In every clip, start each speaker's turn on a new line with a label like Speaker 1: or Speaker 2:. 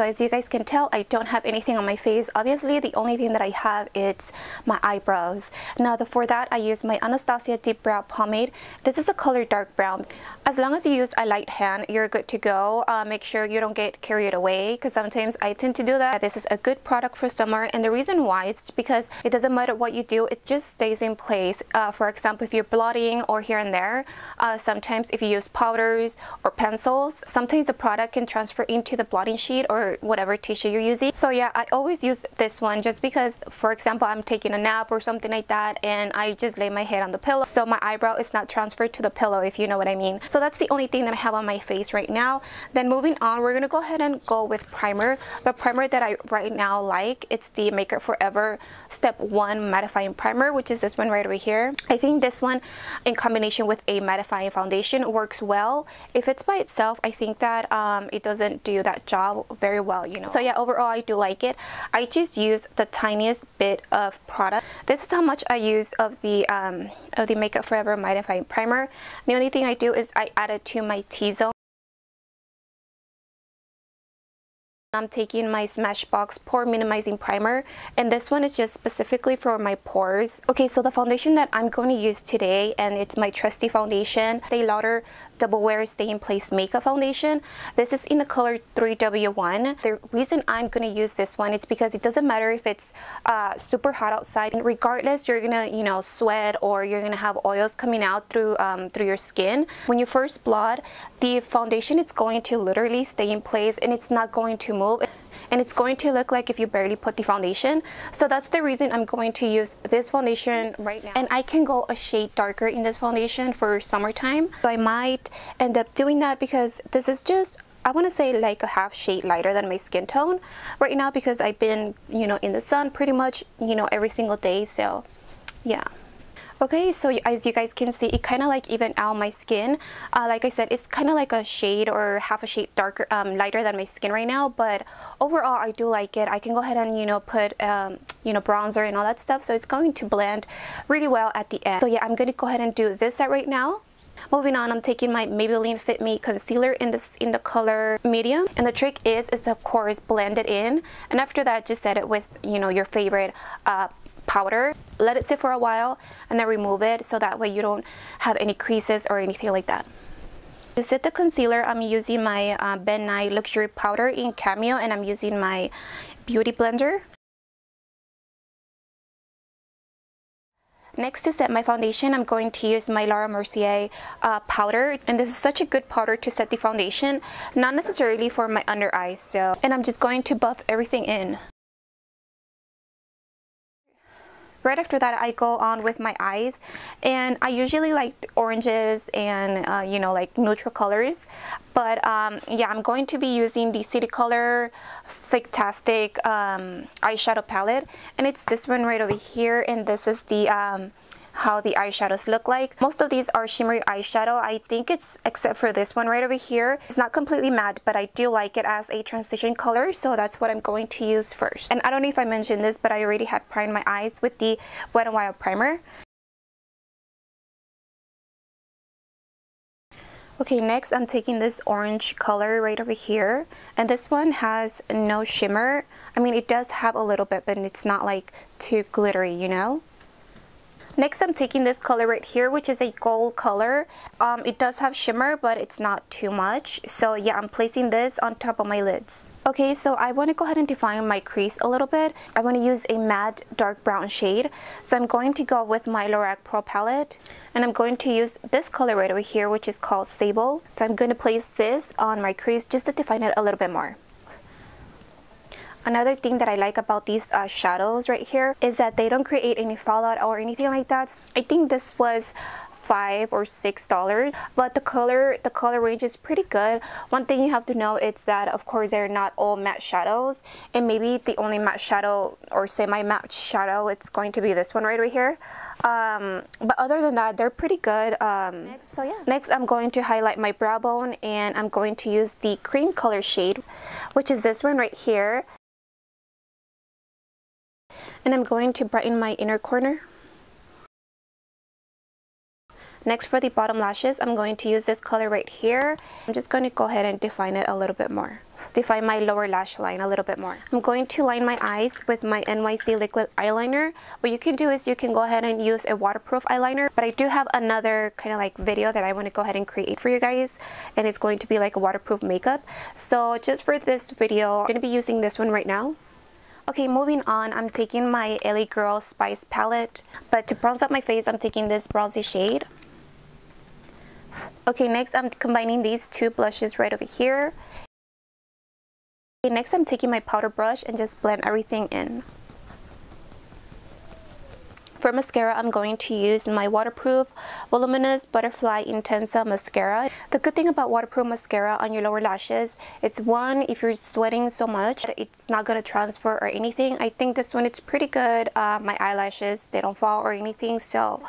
Speaker 1: as you guys can tell, I don't have anything on my face. Obviously, the only thing that I have is my eyebrows. Now, for that, I use my Anastasia Deep Brow Pomade. This is a color dark brown. As long as you use a light hand, you're good to go. Make sure you don't get carried away, because sometimes I tend to do that. This is a good product for summer, and the reason why is because it doesn't matter what you do, it just stays in place. For example, if you're blotting or here and there, sometimes if you use powders or pencils, sometimes the product can transfer into the blotting sheet or whatever tissue you're using. So yeah, I always use this one just because, for example, I'm taking a nap or something like that and I just lay my head on the pillow, so my eyebrow is not transferred to the pillow, if you know what I mean. So that's the only thing that I have on my face right now. Then moving on, we're gonna go ahead and go with primer. The primer that I right now like, it's the Makeup Forever Step 1 Mattifying Primer, which is this one right over here. I think this one in combination with a mattifying foundation works well. If it's by itself, I think that it doesn't do that job very well, you know. So yeah, overall I do like it. I just use the tiniest bit of product. This is how much I use of the Makeup Forever Mattifying Primer. The only thing I do is I add it to my T-zone. I'm taking my Smashbox Pore Minimizing Primer, and this one is just specifically for my pores. Okay, so the foundation that I'm going to use today, and it's my trusty foundation, Stay Lauder Double Wear Stay in Place Makeup Foundation. This is in the color 3W1. The reason I'm going to use this one is because it doesn't matter if it's super hot outside, and regardless, you're gonna, you know, sweat or you're gonna have oils coming out through your skin. When you first blot, the foundation is going to literally stay in place and it's not going to move, and it's going to look like if you barely put the foundation. So that's the reason I'm going to use this foundation right now, and I can go a shade darker in this foundation for summertime. So I might end up doing that because this is just, I want to say, like a half shade lighter than my skin tone right now, because I've been, you know, in the sun pretty much, you know, every single day. So yeah. Okay, so as you guys can see, it kind of like evened out my skin. Like I said, it's kind of like a shade or half a shade darker, lighter than my skin right now, but overall I do like it. I can go ahead and, you know, put you know, bronzer and all that stuff, so it's going to blend really well at the end. So yeah, I'm going to go ahead and do this set right now. Moving on, I'm taking my Maybelline Fit Me concealer in the color medium, and the trick is of course blend it in, and after that just set it with, you know, your favorite powder. Let it sit for a while and then remove it, so that way you don't have any creases or anything like that. To set the concealer, I'm using my Ben Nye Luxury Powder in Cameo, and I'm using my Beauty Blender. Next, to set my foundation, I'm going to use my Laura Mercier powder, and this is such a good powder to set the foundation, not necessarily for my under eyes. So, and I'm just going to buff everything in. Right after that, I go on with my eyes, and I usually like oranges and you know, like neutral colors, but yeah, I'm going to be using the City Color Fictastic eyeshadow palette, and it's this one right over here, and this is the how the eyeshadows look like. Most of these are shimmery eyeshadow. I think it's, except for this one right over here, it's not completely matte, but I do like it as a transition color, so that's what I'm going to use first. And I don't know if I mentioned this, but I already had primed my eyes with the Wet n Wild primer. Okay, next I'm taking this orange color right over here, and this one has no shimmer. I mean, it does have a little bit, but it's not like too glittery, you know. Next, I'm taking this color right here, which is a gold color. It does have shimmer, but it's not too much. So yeah, I'm placing this on top of my lids. Okay, so I want to go ahead and define my crease a little bit. I want to use a matte dark brown shade. So I'm going to go with my Lorac Pro palette, and I'm going to use this color right over here, which is called Sable. So I'm going to place this on my crease just to define it a little bit more. Another thing that I like about these shadows right here is that they don't create any fallout or anything like that. I think this was $5 or $6, but the color range is pretty good. One thing you have to know is that of course they're not all matte shadows, and maybe the only matte shadow or semi-matte shadow it's going to be this one right over here. But other than that, they're pretty good. So yeah, next I'm going to highlight my brow bone, and I'm going to use the cream color shade, which is this one right here. And I'm going to brighten my inner corner. Next, for the bottom lashes, I'm going to use this color right here. I'm just going to go ahead and define it a little bit more. define my lower lash line a little bit more. I'm going to line my eyes with my NYC liquid eyeliner. What you can do is you can go ahead and use a waterproof eyeliner, but I do have another kind of like video that I want to go ahead and create for you guys, and it's going to be like a waterproof makeup. So just for this video, I'm going to be using this one right now. Okay, moving on, I'm taking my LA Girl Spice palette, but to bronze up my face, I'm taking this bronzy shade. Okay, next I'm combining these two blushes right over here. Okay, next I'm taking my powder brush and just blend everything in. For mascara, I'm going to use my waterproof Voluminous Butterfly Intensa mascara. The good thing about waterproof mascara on your lower lashes, it's one, if you're sweating so much, it's not going to transfer or anything. I think this one, it's pretty good. My eyelashes, they don't fall or anything, so...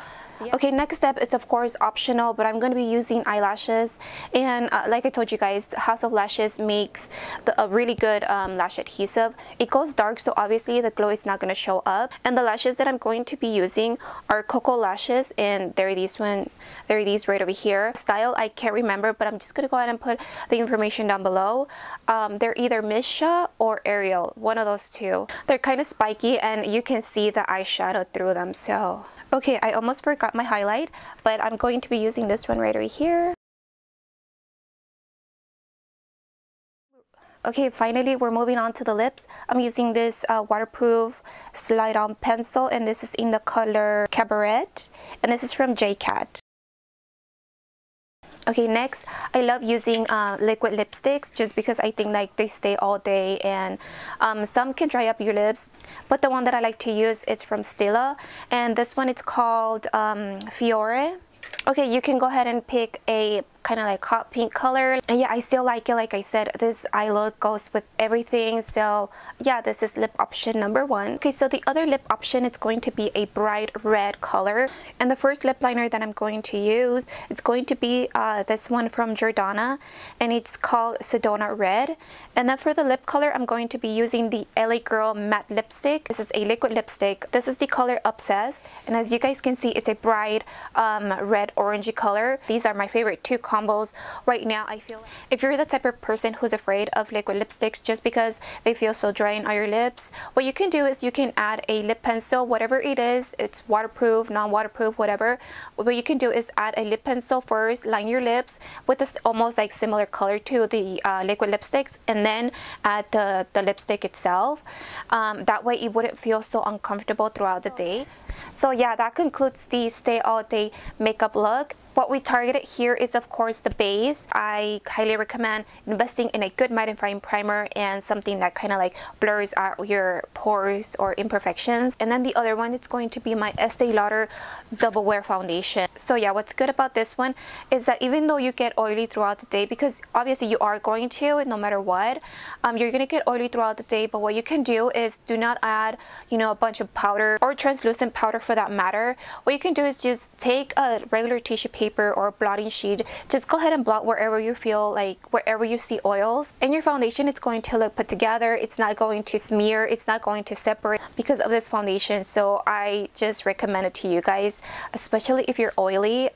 Speaker 1: Okay, next step is of course optional, but I'm going to be using eyelashes, and like I told you guys, House of Lashes makes a really good lash adhesive. It goes dark, so obviously the glow is not going to show up, and the lashes that I'm going to be using are Cocoa lashes, and they're these right over here. Style I can't remember, but I'm just going to go ahead and put the information down below. They're either Misha or Ariel, one of those two. They're kind of spiky and you can see the eyeshadow through them. So okay, I almost forgot my highlight, but I'm going to be using this one right over here. Okay, finally we're moving on to the lips. I'm using this waterproof slide-on pencil, and this is in the color Cabaret, and this is from JCat. Okay, next, I love using liquid lipsticks just because I think like they stay all day, and some can dry up your lips, but the one that I like to use is from Stila, and this one is called Fiore. Okay, you can go ahead and pick a kind of like hot pink color, and yeah, I still like it. Like I said, this eye look goes with everything, so yeah, this is lip option number one. Okay, so the other lip option, it's going to be a bright red color, and the first lip liner that I'm going to use, it's going to be this one from Jordana, and it's called Sedona Red. And then for the lip color, I'm going to be using the LA Girl matte lipstick. This is a liquid lipstick. This is the color Obsessed, and as you guys can see, it's a bright red orangey color. These are my favorite two combos right now. I feel like if you're the type of person who's afraid of liquid lipsticks just because they feel so dry on your lips, what you can do is you can add a lip pencil, whatever it is, it's waterproof, non-waterproof, whatever. What you can do is add a lip pencil first, line your lips with this almost like similar color to the liquid lipsticks, and then add the lipstick itself. That way it wouldn't feel so uncomfortable throughout the day. So yeah, that concludes the stay all day makeup look. What we targeted here is of course the base. I highly recommend investing in a good mattifying primer and something that kind of like blurs out your pores or imperfections. And then the other one is going to be my Estee Lauder Double Wear Foundation. So yeah, what's good about this one is that even though you get oily throughout the day, because obviously you are going to no matter what, you're gonna get oily throughout the day, but what you can do is do not add, you know, a bunch of powder or translucent powder for that matter. What you can do is just take a regular tissue paper or blotting sheet, just go ahead and blot wherever you feel like, wherever you see oils, and your foundation is going to look put together. It's not going to smear, it's not going to separate because of this foundation. So I just recommend it to you guys, especially if you're oily,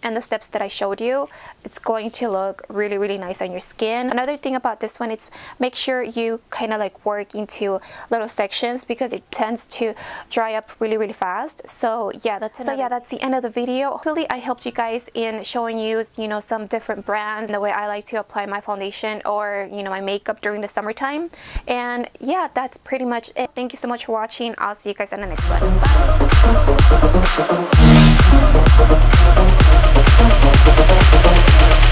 Speaker 1: and the steps that I showed you, it's going to look really, really nice on your skin. Another thing about this one is make sure you kind of like work into little sections because it tends to dry up really, really fast. So yeah, that's the end of the video. Hopefully I helped you guys in showing you, some different brands and the way I like to apply my foundation or, my makeup during the summertime. And yeah, that's pretty much it. Thank you so much for watching. I'll see you guys in the next one. Bye.